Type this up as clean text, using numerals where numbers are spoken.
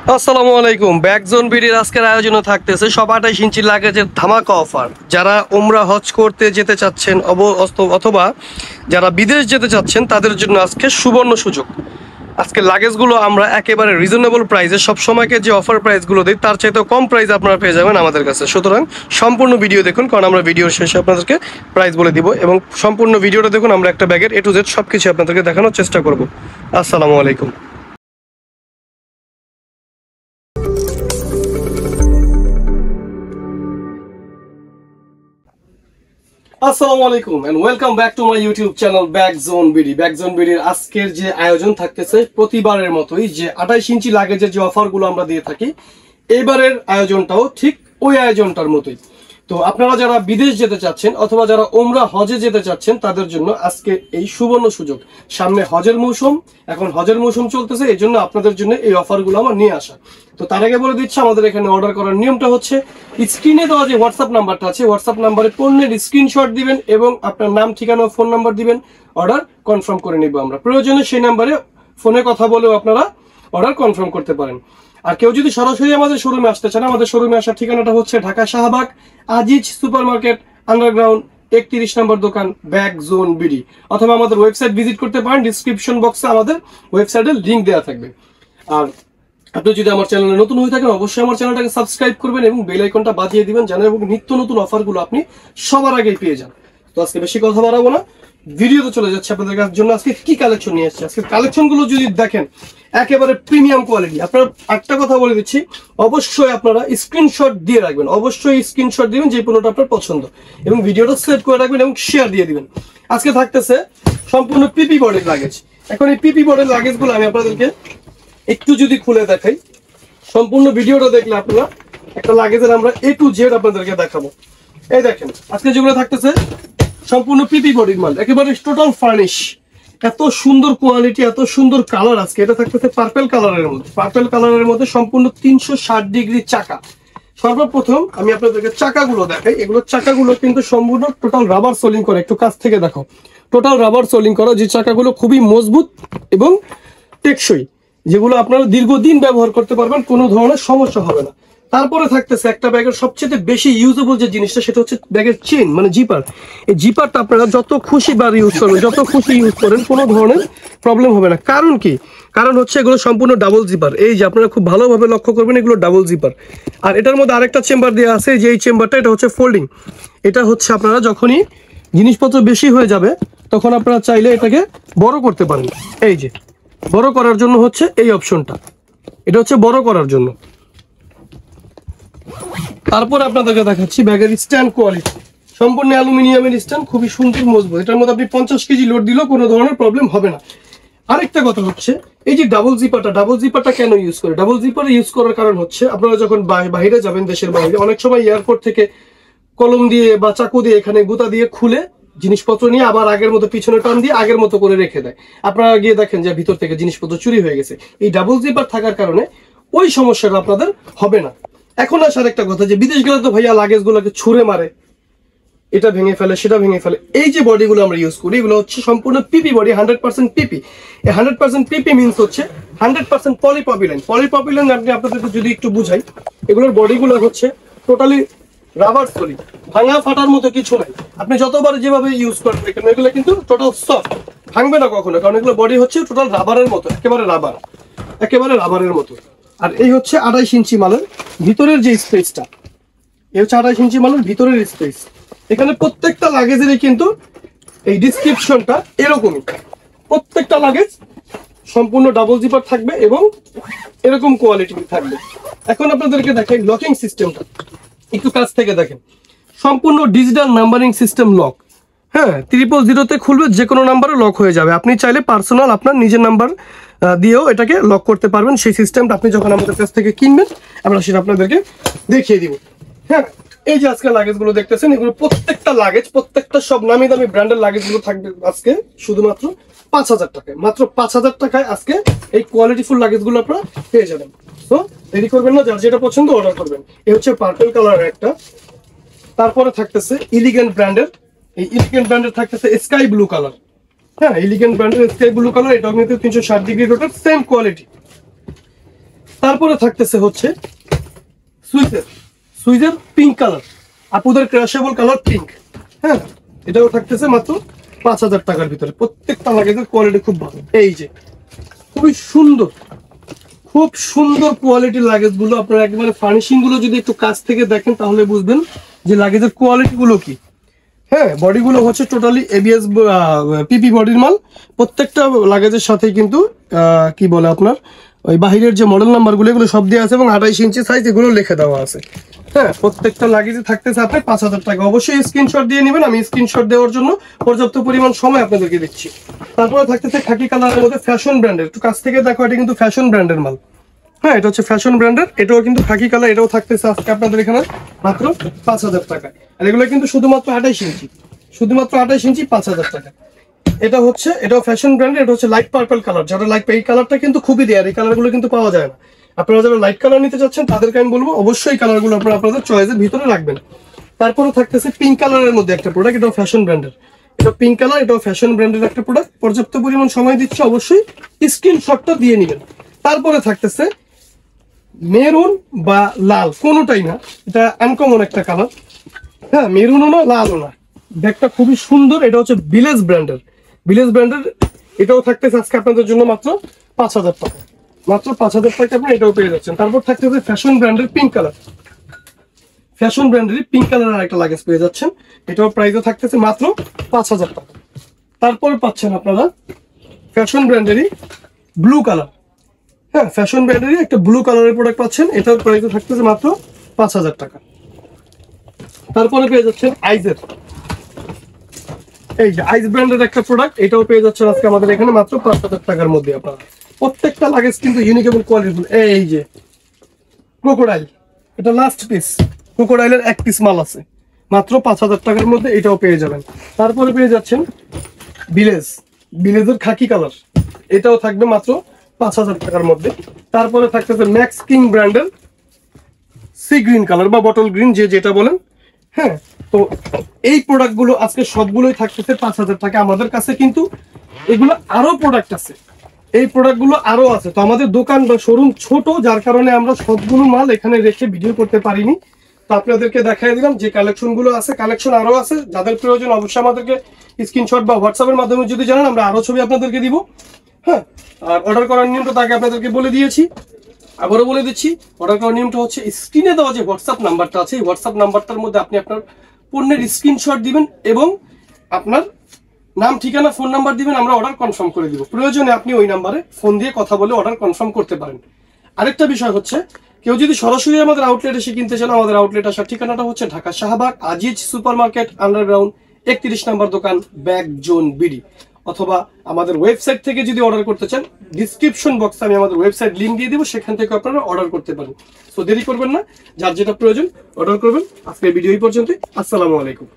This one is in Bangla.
আসসালামু আলাইকুম। ব্যাকজোন বিডির আজকের আয়োজনে থাকতেছে সব 28 ইঞ্চি লাগেজের ধামাকা অফার। যারা উমরা হজ করতে যেতে চাচ্ছেন অথবা যারা বিদেশ যেতে চাচ্ছেন তাদের জন্য আজকে সুবর্ণ সুযোগ। আজকে লাগেজগুলো আমরা একেবারে রিজনেবল প্রাইসে, সব সময়কে যে অফার প্রাইসগুলো দিই তার চাইতেও কম প্রাইসে আপনারা পেয়ে যাবেন আমাদের কাছে। সুতরাং সম্পূর্ণ ভিডিও দেখুন, কারণ আমরা ভিডিওর শেষে আপনাদেরকে প্রাইস বলে দিব, এবং সম্পূর্ণ ভিডিওটা দেখুন। আমরা একটা ব্যাগের A to Z সব কিছু আপনাদেরকে দেখানোর চেষ্টা করব। আসসালামু আলাইকুম। আসসালামু আলাইকুম and welcome back to my YouTube channel Backzone BD. Backzone বিডির আজকের যে আয়োজন থাকতেছে প্রতিবারের মতোই, যে 28 ইঞ্চি লাগেজের যে অফারগুলো আমরা দিয়ে থাকি, এবারের আয়োজনটাও ঠিক ওই আয়োজনটার মতোই। তো আপনারা যারা বিদেশ যেতে চাচ্ছেন অথবা যারা ওমরা হজে যেতে চাচ্ছেন তাদের জন্য আজকে এই সুবর্ণ সুযোগ। সামনে হজের মৌসুম, এখন হজের মৌসুম চলতেছে, এই জন্য আপনাদের জন্য এই অফারগুলো আমার নিয়ে আসা। তো তার আগে বলে দিচ্ছি, আমাদের এখানে অর্ডার করার নিয়মটা হচ্ছে, স্ক্রিনে দেওয়া যে হোয়াটসঅ্যাপ নাম্বারটা আছে, হোয়াটসঅ্যাপ নাম্বারে পণ্যের স্ক্রিনশট দিবেন এবং আপনার নাম, ঠিকানা, ফোন নাম্বার দিবেন। অর্ডার কনফার্ম করে নিব আমরা। প্রয়োজনে সেই নাম্বারে ফোনে কথা বলেও আপনারা অর্ডার কনফার্ম করতে পারেন। আর কেউ যদি সরাসরি আমাদের শোরুমে আসতে চান, আমাদের শোরুমে আসার ঠিকানাটা হচ্ছে Dhaka Shahbag Aziz super market underground 31 নম্বর দোকান, ব্যাকজোন বিডি। অথবা আমাদের ওয়েবসাইট ভিজিট করতে পারেন, ডিসক্রিপশন বক্সে আমাদের ওয়েবসাইটের লিঙ্ক দেওয়া থাকবে। আর আপনি যদি আমার চ্যানেলে নতুন হয়ে থাকেন, অবশ্যই আমার চ্যানেলটাকে সাবস্ক্রাইব করবেন এবং বেল আইকনটা বাজিয়ে দিবেন, যেন এবং নিত্য নতুন অফারগুলো আপনি সবার আগেই পেয়ে যান। তো আজকে বেশি কথা বাড়াবো না, ভিডিওতে চলে যাচ্ছে। আপনাদের জন্য আজকে কি কালেকশন নিয়ে এসেছে, আজকে কালেকশনগুলো যদি দেখেন একেবারে প্রিমিয়াম কোয়ালিটি। আপনারা একটা কথা বলে দিচ্ছি, অবশ্যই আপনারা স্ক্রিনশট দিয়ে রাখবেন, অবশ্যই স্ক্রিনশট দিবেন যে পণ্যটা আপনার পছন্দ, এবং ভিডিওটা সেভ করে রাখবেন এবং শেয়ার দিয়ে দিবেন। আজকে থাকতেছে সম্পূর্ণ পিপি বডির লাগেজ। এখন এই পিপি বডির লাগেজগুলো আমি আপনাদেরকে একটু যদি খুলে দেখাই, সম্পূর্ণ ভিডিওটা দেখলে আপনারা একটা লাগেজের আমরা A to Z আপনাদেরকে দেখাবো। এই দেখেন আজকে যেগুলো থাকতেছে সম্পূর্ণ পিপি বডির মাল, একেবারে টোটাল ফার্নিশ, এত সুন্দর কোয়ালিটি, এত সুন্দর কালার। আজকে এটা থাকতেছে পার্পল কালারের মধ্যে, পার্পল কালারের মধ্যে সম্পূর্ণ 360 ডিগ্রি চাকা। সর্বপ্রথম আমি আপনাদেরকে চাকাগুলো দেখাই। এগুলো চাকাগুলো কিন্তু সম্পূর্ণ টোটাল রাবার সোলিং করা। একটু কাছ থেকে দেখো, টোটাল রাবার সোলিং করা, যে চাকাগুলো খুবই মজবুত এবং টেকসই, যেগুলো আপনারা দীর্ঘদিন ব্যবহার করতে পারবেন, কোনো ধরনের সমস্যা হবে না। তারপরে থাকতেছে একটা ব্যাগের সবচেয়ে বেশি ইউজেবল যে জিনিসটা, সেটা হচ্ছে ব্যাগের চেন, মানে জিপার। এই জিপারটা আপনারা যত খুশি বার ইউজ করবেন, যত খুশি ইউজ করেন, কোনো ধরনের প্রবলেম হবে না। কারণ কি? কারণ হচ্ছে এগুলো সম্পূর্ণ ডাবল জিপার। এই যে আপনারা খুব ভালোভাবে লক্ষ্য করবেন, এগুলো ডাবল জিপার। আর এটার মধ্যে আরেকটা চেম্বার দেওয়া আছে, যে এই চেম্বারটা, এটা হচ্ছে ফোল্ডিং। এটা হচ্ছে আপনারা যখনই জিনিসপত্র বেশি হয়ে যাবে তখন আপনারা চাইলে এটাকে বড় করতে পারেন। এই যে বড় করার জন্য হচ্ছে এই অপশনটা, এটা হচ্ছে বড় করার জন্য। তারপর আপনাদেরকে দেখাচ্ছি ব্যাগের স্ট্যান্ড কোয়ালিটি, সম্পূর্ণ অ্যালুমিনিয়ামের স্ট্যান্ড, খুবই সুন্দর মজবুত। এটার মধ্যে আপনি 50 কেজি লোড দিলেও কোনো ধরনের প্রবলেম হবে না। আরেকটা কথা হচ্ছে, এই যে ডাবল জিপারটা কেন ইউজ করে? ডাবল জিপার ইউজ করার কারণ হচ্ছে, আপনারা যখন বাইরে যাবেন, দেশের বাইরে, অনেক সময় এয়ারপোর্ট থেকে কলম দিয়ে বা চাকু দিয়ে এখানে গুতা দিয়ে খুলে জিনিসপত্র নিয়ে আবার আগের মতো পিছনে টান দিয়ে আগের মতো করে রেখে দেয়। আপনারা গিয়ে দেখেন যে ভিতর থেকে জিনিসপত্র চুরি হয়ে গেছে। এই ডাবল জিপার থাকার কারণে ওই সমস্যাটা আপনাদের হবে না। এখন আসার একটা কথা, যে বিদেশ গেলে তো ভাইয়া লাগেজ গুলোকে ছুঁড়ে মারে, এটা ভেঙে ফেলে, সেটা ভেঙে ফেলে। এই যে বডিগুলো আমরা ইউজ করি, এগুলো হচ্ছে সম্পূর্ণ পিপি বডি, 100% পিপি। এই 100% পিপি মিনস হচ্ছে 100% পলিপ্রপিলিন। পলিপ্রপিলিন আপনি আপনাদেরকে যদি একটু বুঝাই, এগুলোর বডিগুলো হচ্ছে টোটালি রাবার সলিড, ভাঙা ফাটার মতো কিছু নাই। আপনি যতবার যেভাবে ইউজ করেন কেন, এগুলো কিন্তু টোটাল সফট, ভাঙবে না কখনো, কারণ এগুলো বডি হচ্ছে টোটাল রাবারের মতো, একেবারে রাবারের মতো। আর এই হচ্ছে 28 ইঞ্চি মালের ভিতরের যে স্পেসটা, এই হচ্ছে 28 ইঞ্চি মালের ভিতরের স্পেস। এখানে প্রত্যেকটা লাগেজেরই কিন্তু এই ডিসক্রিপশনটা এরকমই, প্রত্যেকটা লাগেজ সম্পূর্ণ ডাবল জিপার থাকবে এবং এরকম কোয়ালিটি থাকবে। এখন আপনাদেরকে দেখাই লকিং সিস্টেমটা, একটু কাছ থেকে দেখেন। সম্পূর্ণ ডিজিটাল নাম্বারিং সিস্টেম লক। হ্যাঁ, 000-তে খুলবে, যে কোনো নাম্বারে লক হয়ে যাবে। আপনি চাইলে পার্সোনাল আপনার নিজের নাম্বার দিয়েও এটাকে লক করতে পারবেন। সেই সিস্টেমটা আপনি যখন আমাদের কাছ থেকে কিনবেন, আমরা সেটা আপনাদেরকে দেখিয়ে দিব। হ্যাঁ, এই যে আজকে লাগেজগুলো দেখতেছেন, এগুলো প্রত্যেকটা লাগেজ, প্রত্যেকটা সব নামি দামি ব্র্যান্ডের লাগেজগুলো থাকবে আজকে শুধুমাত্র 5000 টাকায়। মাত্র 5000 টাকায় আজকে এই কোয়ালিটিফুল লাগেজগুলো আপনারা পেয়ে যাবেন। তো দেরি করবেন না, যার যেটা পছন্দ অর্ডার করবেন। এই হচ্ছে পার্পল কালার একটা। তারপরে থাকতেছে এলিগেন্ট ব্র্যান্ডের, এই এলিগেন্ট ব্র্যান্ডের থাকতেছে স্কাই ব্লু কালার। হ্যাঁ, এলিগেন্ট ব্র্যান্ডের স্কাই ব্লু কালার, এটাও কিন্তু 360 ডিগ্রি রোটেট, সেম কোয়ালিটি। তারপরে থাকতেছে হচ্ছে সুইজের পিঙ্ক কালার, আপুদের ক্রাশেবল কালার পিঙ্ক। হ্যাঁ, এটাও থাকতেছে মাত্র 5,000 টাকার ভিতরে। প্রত্যেকটা লাগেজের কোয়ালিটি খুব ভালো। এই যে খুবই সুন্দর, খুব সুন্দর কোয়ালিটির লাগেজ গুলো। আপনারা একবারে ফার্নিশিং গুলো যদি একটু কাছ থেকে দেখেন তাহলে বুঝবেন যে লাগেজের কোয়ালিটি গুলো কি। হ্যাঁ, বডি গুলো হচ্ছে টোটালি এবিএস পিপি বডির মাল। প্রত্যেকটা লাগেজের সাথে কিন্তু কি বলে আপনার ওই বাহিরের যে মডেল নাম্বার গুলো এগুলো সব দেওয়া আছে এবং 28 ইঞ্চি সাইজ এগুলো লিখে দেওয়া আছে। হ্যাঁ, প্রত্যেকটা লাগেজে থাকতেছে আপনার 5,000 টাকা। অবশ্যই স্ক্রিনশট দিয়ে নেবেন, আমি স্ক্রিনশট দেওয়ার জন্য পর্যাপ্ত পরিমাণ সময় আপনাদেরকে দিচ্ছি। তারপরে থাকতেছে খাকি কালারের মধ্যে ফ্যাশন ব্র্যান্ডের, একটু কাছ থেকে দেখো, এটা কিন্তু ফ্যাশন ব্র্যান্ডের মাল। হ্যাঁ, এটা হচ্ছে ফ্যাশন ব্র্যান্ডের, এটাও কিন্তু খাকি কালার, এটাও থাকতেছে আজকে আপনাদের এখানে মাত্র 5,000 টাকা। আর এগুলো কিন্তু শুধুমাত্র 28 ইঞ্চি, শুধুমাত্র 28 ইঞ্চি 5,000 টাকা। এটা হচ্ছে, এটাও ফ্যাশন ব্র্যান্ডের, এটা হচ্ছে লাইট পার্পল কালার। যারা লাইট, এই কালারটা কিন্তু খুবই রেয়ার, এই কালারগুলো কিন্তু পাওয়া যায় না। আপনারা যারা লাইট কালার নিতে চাচ্ছেন তাদেরকে আমি বলবো অবশ্যই কালারগুলো আপনারা আপনাদের চয়েসের ভিতরে রাখবেন। তারপরে থাকতেছে পিঙ্ক কালারের মধ্যে একটা প্রোডাক্ট, এটাও ফ্যাশন ব্র্যান্ডের, এটা পিঙ্ক কালার, এটাও ফ্যাশন ব্র্যান্ডের একটা প্রোডাক্ট। পর্যাপ্ত পরিমাণ সময় দিচ্ছে, অবশ্যই স্ক্রিনশটটা দিয়ে নেবেন। তারপরে থাকতেছে মেরুন বা লাল, কোনোটাই না, এটা আনকমন একটা কালার। হ্যাঁ, মেরুনও না লালও না, ব্যাগটা খুবই সুন্দর। এটা হচ্ছে ভিলেজ ব্র্যান্ডের, ভিলেজ ব্র্যান্ডের, এটাও থাকতেছে আজকে আপনাদের জন্য মাত্র 5,000 টাকা। মাত্র 5,000 টাকা আপনি এটাও পেয়ে যাচ্ছেন। তারপর থাকতেছে ফ্যাশন ব্র্যান্ডের পিঙ্ক কালার, ফ্যাশন ব্র্যান্ডের পিঙ্ক কালারের একটা লাগেজ পেয়ে যাচ্ছেন, এটাও প্রাইসও থাকতেছে মাত্র 5,000 টাকা। তারপর পাচ্ছেন আপনারা ফ্যাশন ব্র্যান্ডেরই ব্লু কালার। হ্যাঁ, ফ্যাশন ব্র্যান্ডেরই একটা ব্লু কালারের প্রোডাক্ট পাচ্ছেন, এটার প্রাইসও থাকতেছে মাত্র 5,000 টাকা। তারপরে পেয়ে যাচ্ছেন আইজের, এই যে আইস ব্র্যান্ডের একটা প্রোডাক্ট, এটাও পেয়ে যাচ্ছেন আজকে আমাদের এখানে মাত্র 5,000 টাকার মধ্যে। আপনারা প্রত্যেকটা লাগেজ কিন্তু ইউনিক এবং কোয়ালিটিফুল। এই যে ক্রোকোডাইল, এটা লাস্ট পিস, ক্রোকোডাইলের এক পিস মাল আছে, মাত্র 5,000 টাকার মধ্যে এটাও পেয়ে যাবেন। তারপরে পেয়ে যাচ্ছেন ভিলেজ, ভিলেজের খাকি কালার, এটাও থাকবে মাত্র 5,000 টাকার মধ্যে। তারপরে থাকতেছে ম্যাক্স কিং ব্র্যান্ডের সি গ্রিন কালার বা বটল গ্রিন, যে যেটা বলেন। হ্যাঁ, তো এই প্রোডাক্টগুলো আজকে সবগুলোই থাকতেছে 5,000 টাকা। আমাদের কাছে কিন্তু এগুলো আরো প্রোডাক্ট আছে, এই প্রোডাক্টগুলো আরো আছে। তো আমাদের দোকান বা শোরুম ছোট, যার কারণে আমরা সবগুলো মাল এখানে রেখে ভিডিও করতে পারিনি। তো আপনাদেরকে দেখাই দিলাম যে কালেকশন গুলো আছে, কালেকশন আরো আছে। যাদের প্রয়োজন অবশ্যই আমাদেরকে স্ক্রিনশট বা হোয়াটসঅ্যাপের মাধ্যমে যদি জানান, আমরা আরো ছবি আপনাদেরকে দিব। হ্যাঁ, আর অর্ডার করার নিয়মটা তাকে আপনাদেরকে বলে দিয়েছি, আবারও বলে দিচ্ছি। অর্ডার করার নিয়মটা হচ্ছে স্ক্রিনে দেওয়া যে হোয়াটসঅ্যাপ নাম্বারটা আছে, এই হোয়াটসঅ্যাপ নাম্বারটার মধ্যে আপনি আপনার পণ্যের স্ক্রিনশট দিবেন এবং আপনার নাম, ঠিকানা, ফোন নাম্বার দিবেন, আমরা অর্ডার কনফার্ম করে দিব। প্রয়োজনে আপনি ওই নাম্বারে ফোন দিয়ে কথা বলে অর্ডার কনফার্ম করতে পারেন। আরেকটা বিষয় হচ্ছে, কেউ যদি সরাসরি আমাদের আউটলেট এসে কিনতে চান, আমাদের আউটলেট আসার ঠিকানাটা হচ্ছে Dhaka Shahbag Aziz super market underground 31 নম্বর দোকান, ব্যাগ জোন বিডি। অথবা আমাদের ওয়েবসাইট থেকে যদি অর্ডার করতে চান, ডিসক্রিপশন বক্সে আমি আমাদের ওয়েবসাইট লিংক দিয়ে দিব, সেখান থেকে আপনারা অর্ডার করতে পারেন। সো দেরি করবেন না, যার যেটা প্রয়োজন অর্ডার করবেন। আজকের ভিডিও এই পর্যন্তই। আসসালামু আলাইকুম।